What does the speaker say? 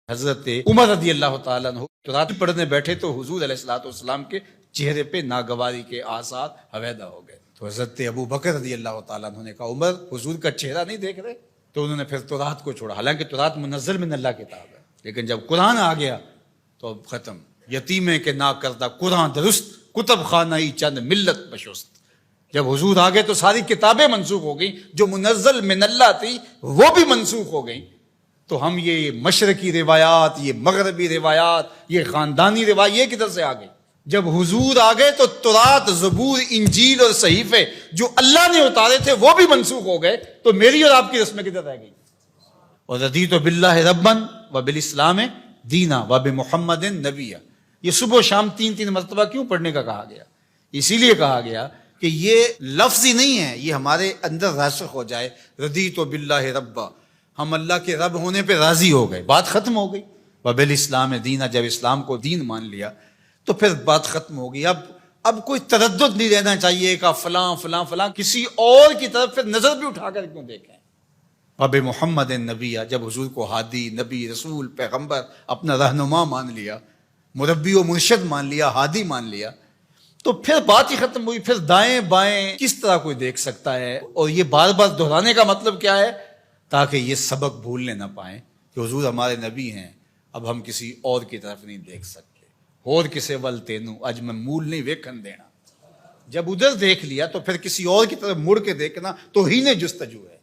حضرت عمر رضی اللہ تعالیٰ عنہ تو رات پڑھنے بیٹھے تو حضور علیہ الصلوۃ والسلام کے چہرے پہ ناگواری کے آثار حویدا ہو گئے. تو حضرت ابو بکر رضی اللہ تعالیٰ عنہ نے کہا عمر حضور کا چہرہ نہیں دیکھ رہے؟ تو انہوں نے پھر تورات کو چھوڑا. حالانکہ تورات منزل من اللہ کتاب ہے، لیکن جب قرآن آ گیا تو اب ختم. یتیمے کے نا کردہ قرآن درست، کتب خانہ چند ملت بشست. جب حضور آ گئے تو ساری کتابیں منسوخ ہو گئیں، جو منزل من اللہ تھی وہ بھی منسوخ ہو گئیں. تو ہم یہ مشرقی روایات، یہ مغربی روایات، یہ خاندانی روایت یہ کدھر سے آ گئی؟ جب حضور آ گئے تو تورات، زبور، انجیل اور صحیفے جو اللہ نے اتارے تھے وہ بھی منسوخ ہو گئے. تو میری اور آپ کی رسمیں کدھر رہ گئی؟ اور رضیت باللہ ربًا وبالاسلام دینا وبمحمد نبیا. یہ صبح و شام تین مرتبہ کیوں پڑھنے کا کہا گیا؟ اسی لیے کہا گیا کہ یہ لفظی نہیں ہے، یہ ہمارے اندر راسخ ہو جائے. رضیت باللہ ربًا، ہم اللہ کے رب ہونے پہ راضی ہو گئے، بات ختم ہو گئی. وبالاسلام دینا، جب اسلام کو دین مان لیا تو پھر بات ختم ہو گئی. اب کوئی تردد نہیں رہنا چاہیے کہ فلاں فلاں فلاں کسی اور کی طرف پھر نظر بھی اٹھا کر کیوں دیکھیں. وب محمد نبیہ، جب حضور کو ہادی، نبی، رسول، پیغمبر، اپنا رہنما مان لیا، مربی و مرشد مان لیا، ہادی مان لیا، تو پھر بات ہی ختم ہوئی. پھر دائیں بائیں کس طرح کوئی دیکھ سکتا ہے؟ اور یہ بار بار دہرانے کا مطلب کیا ہے؟ تاکہ یہ سبق بھولنے نہ پائیں کہ حضور ہمارے نبی ہیں، اب ہم کسی اور کی طرف نہیں دیکھ سکتے. اور کسے ول تینو اج میں مول نہیں ویکھن دینا. جب ادھر دیکھ لیا تو پھر کسی اور کی طرف مڑ کے دیکھنا توہین جستجو ہے.